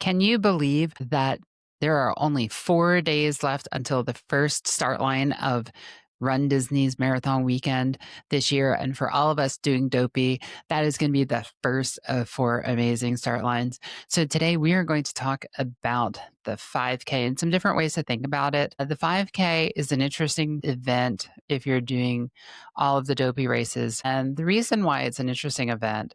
Can you believe that there are only 4 days left until the first start line of Run Disney's marathon weekend this year? And for all of us doing Dopey, that is going to be the first of 4 amazing start lines. So today we are going to talk about the 5K and some different ways to think about it. The 5K is an interesting event if you're doing all of the Dopey races. And the reason why it's an interesting event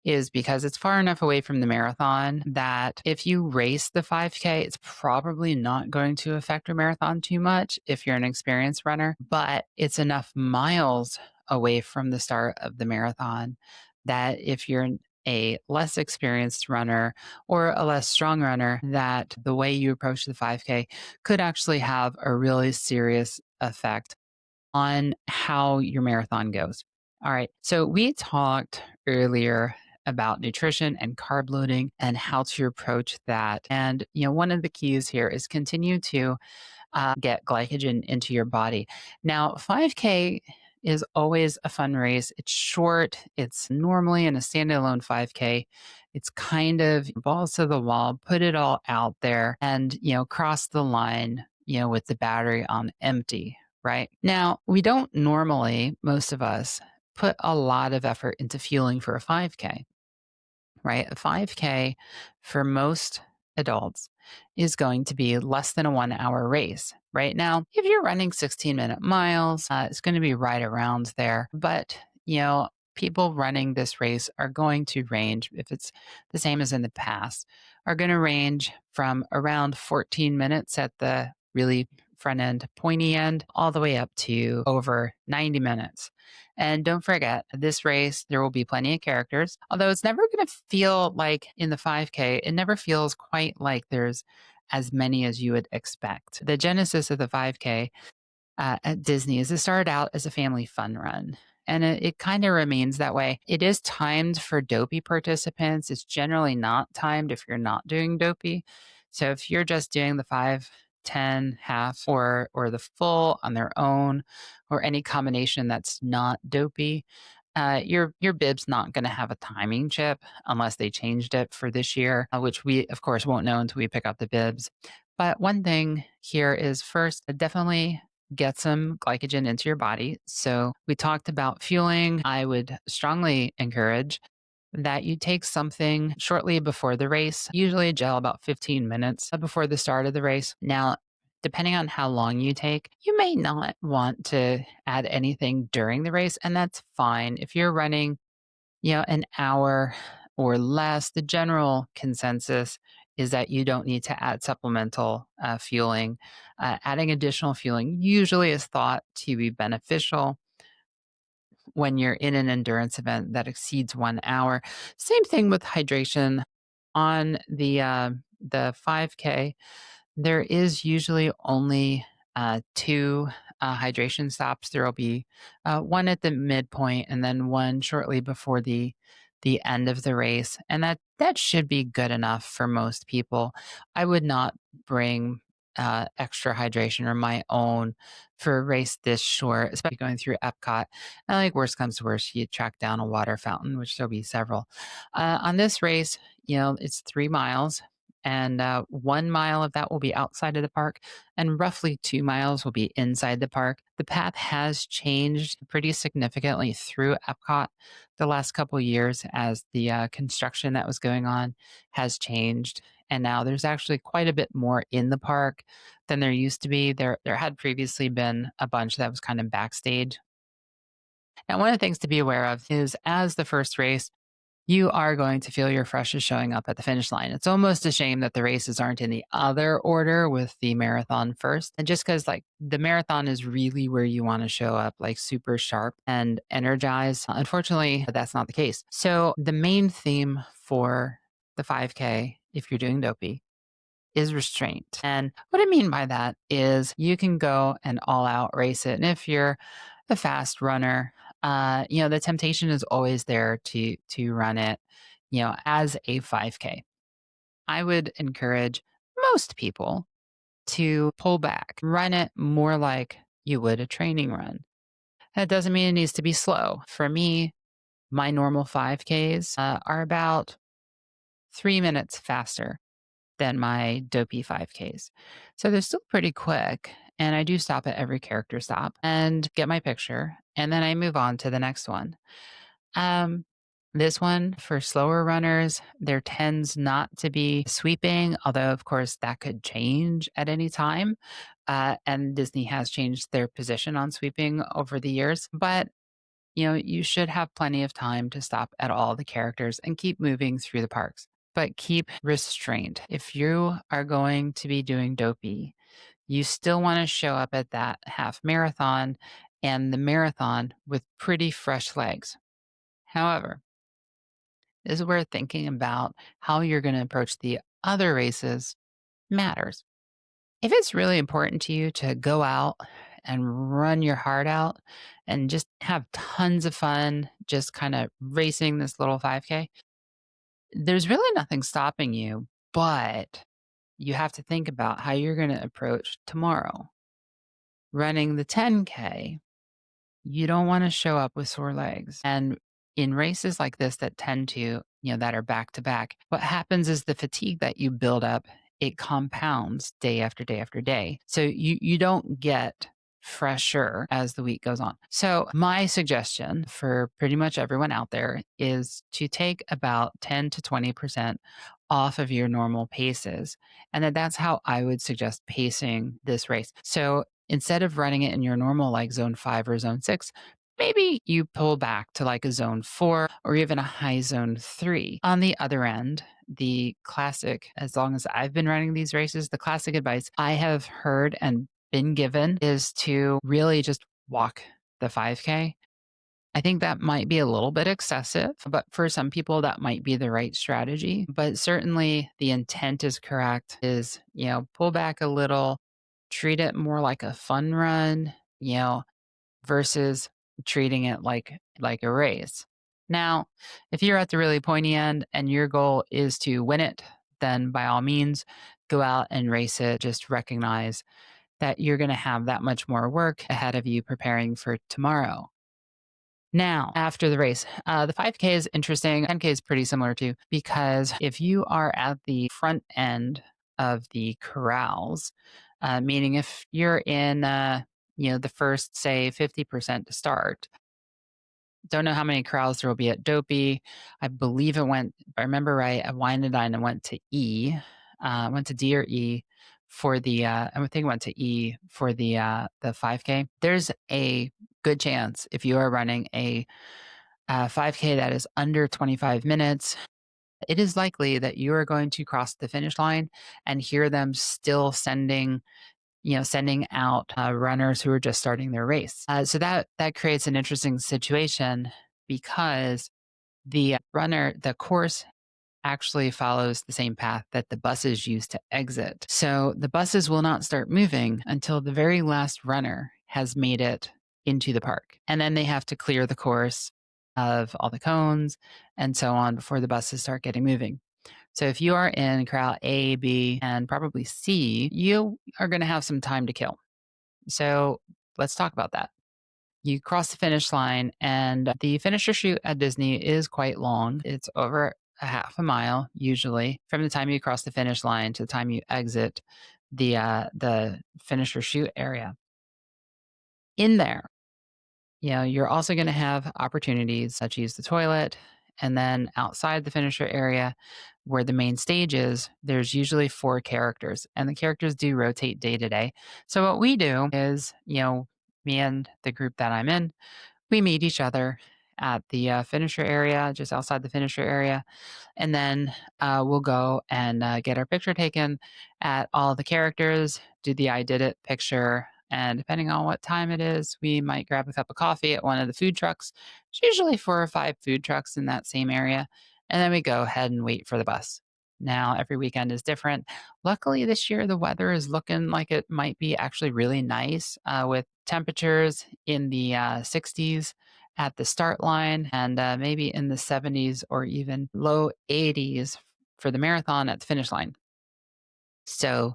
is because it's far enough away from the marathon that if you race the 5K, it's probably not going to affect your marathon too much if you're an experienced runner, but it's enough miles away from the start of the marathon that if you're a less experienced runner or a less strong runner, that the way you approach the 5K could actually have a really serious effect on how your marathon goes. All right. So we talked earlier about nutrition and carb loading and how to approach that. And, one of the keys here is continue to get glycogen into your body. Now, 5K is always a fun race. It's short. It's normally in a standalone 5K. It's kind of balls to the wall, put it all out there and, cross the line, with the battery on empty. Right now, we don't normally, most of us, put a lot of effort into fueling for a 5K, right? A 5K for most adults is going to be less than a 1 hour race. Right now, if you're running 16-minute miles, it's going to be right around there. But, people running this race are going to range, if it's the same as in the past, are going to range from around 14 minutes at the really front end, pointy end, all the way up to over 90 minutes. And don't forget, this race, there will be plenty of characters, although it's never going to feel like in the 5K, it never feels quite like there's as many as you would expect. The genesis of the 5K at Disney is it started out as a family fun run. And it kind of remains that way. It is timed for Dopey participants. It's generally not timed if you're not doing Dopey. So if you're just doing the 5, 10, half, or the full on their own, or any combination that's not Dopey, your bib's not going to have a timing chip unless they changed it for this year, which we of course won't know until we pick up the bibs. But one thing here is first, definitely get some glycogen into your body. So we talked about fueling. I would strongly encourage that you take something shortly before the race, usually a gel about 15 minutes before the start of the race. Now, depending on how long you take, you may not want to add anything during the race, and that's fine. If you're running, an hour or less, the general consensus is that you don't need to add supplemental fueling. Adding additional fueling usually is thought to be beneficial when you're in an endurance event that exceeds 1 hour. Same thing with hydration on the 5K. There is usually only two hydration stops. There will be one at the midpoint and then one shortly before the end of the race, and that should be good enough for most people. I would not bring extra hydration or my own for a race this short, especially going through Epcot. And like worst comes to worst, you track down a water fountain, which there'll be several. On this race, it's 3 miles. And 1 mile of that will be outside of the park, and roughly 2 miles will be inside the park. The path has changed pretty significantly through Epcot the last couple of years as the construction that was going on has changed. And now there's actually quite a bit more in the park than there used to be. There had previously been a bunch that was kind of backstage. And one of the things to be aware of is as the first race, you are going to feel your freshest showing up at the finish line. It's almost a shame that the races aren't in the other order with the marathon first. And just because like the marathon is really where you want to show up like super sharp and energized. Unfortunately, that's not the case. So the main theme for the 5K, if you're doing Dopey, is restraint. And what I mean by that is you can go and all out race it. And if you're a fast runner, the temptation is always there to run it, as a 5K. I would encourage most people to pull back, run it more like you would a training run. That doesn't mean it needs to be slow. For me, my normal 5Ks are about 3 minutes faster than my Dopey 5Ks. So they're still pretty quick. And I do stop at every character stop and get my picture. And then I move on to the next one. Um, this one for slower runners, there tends not to be sweeping, although, of course, that could change at any time. And Disney has changed their position on sweeping over the years. But you should have plenty of time to stop at all the characters and keep moving through the parks. But keep restraint. If you are going to be doing Dopey, you still want to show up at that half marathon and the marathon with pretty fresh legs. However, this is where thinking about how you're going to approach the other races matters. If it's really important to you to go out and run your heart out and just have tons of fun, just kind of racing this little 5K, there's really nothing stopping you, but you have to think about how you're going to approach tomorrow. Running the 10K, you don't want to show up with sore legs. And in races like this that tend to, that are back to back, what happens is the fatigue that you build up, it compounds day after day after day. So you don't get fresher as the week goes on. So my suggestion for pretty much everyone out there is to take about 10 to 20% off of your normal paces. And that's how I would suggest pacing this race. So instead of running it in your normal like zone 5 or zone 6, maybe you pull back to like a zone 4 or even a high zone 3. On the other end, the classic, as long as I've been running these races, the classic advice I have heard and been given is to really just walk the 5K. I think that might be a little bit excessive, but for some people that might be the right strategy. But certainly the intent is correct is, pull back a little, treat it more like a fun run, versus treating it like a race. Now, if you're at the really pointy end and your goal is to win it, then by all means go out and race it. Just recognize that you're going to have that much more work ahead of you preparing for tomorrow. Now, after the race, the 5K is interesting. 10K is pretty similar too, because if you are at the front end of the corrals, meaning if you're in, the first, say, 50% to start, don't know how many corrals there will be at Dopey. I believe it went, if I remember right, at Wine and Dine and went to E, went to D or E for the, I think it went to E for the 5K. There's a good chance if you are running a 5K that is under 25 minutes, it is likely that you are going to cross the finish line and hear them still sending out runners who are just starting their race. So that creates an interesting situation because the course actually follows the same path that the buses use to exit. So the buses will not start moving until the very last runner has made it into the park. And then they have to clear the course of all the cones and so on before the buses start getting moving. So if you are in corral A, B, and probably C, you are going to have some time to kill. So let's talk about that. You cross the finish line, and the finisher chute at Disney is quite long. It's over a half a mile, usually, from the time you cross the finish line to the time you exit the finisher chute area. In there, you're also going to have opportunities to use the toilet. And then outside the finisher area, where the main stage is, there's usually 4 characters, and the characters do rotate day to day. So what we do is, me and the group that I'm in, we meet each other at the finisher area, just outside the finisher area. And then we'll go and get our picture taken at all the characters, do the I did it picture. And depending on what time it is, we might grab a cup of coffee at one of the food trucks. It's usually 4 or 5 food trucks in that same area. And then we go ahead and wait for the bus. Now, every weekend is different. Luckily, this year, the weather is looking like it might be actually really nice with temperatures in the 60s at the start line and maybe in the 70s or even low 80s for the marathon at the finish line. So,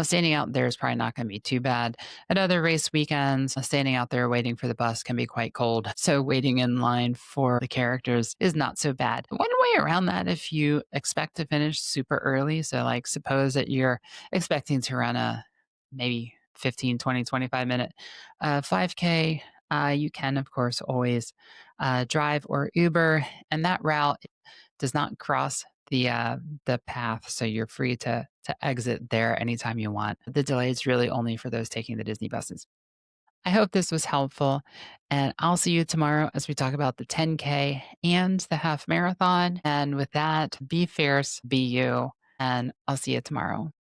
standing out there is probably not going to be too bad. At other race weekends, standing out there waiting for the bus can be quite cold. So, waiting in line for the characters is not so bad. One way around that, if you expect to finish super early, so like suppose that you're expecting to run a maybe 15, 20, 25 minute 5K, you can, of course, always drive or Uber. And that route does not cross the path, so you're free to exit there anytime you want. The delay is really only for those taking the Disney buses. I hope this was helpful, and I'll see you tomorrow as we talk about the 10K and the half marathon. And with that, be fierce, be you, and I'll see you tomorrow.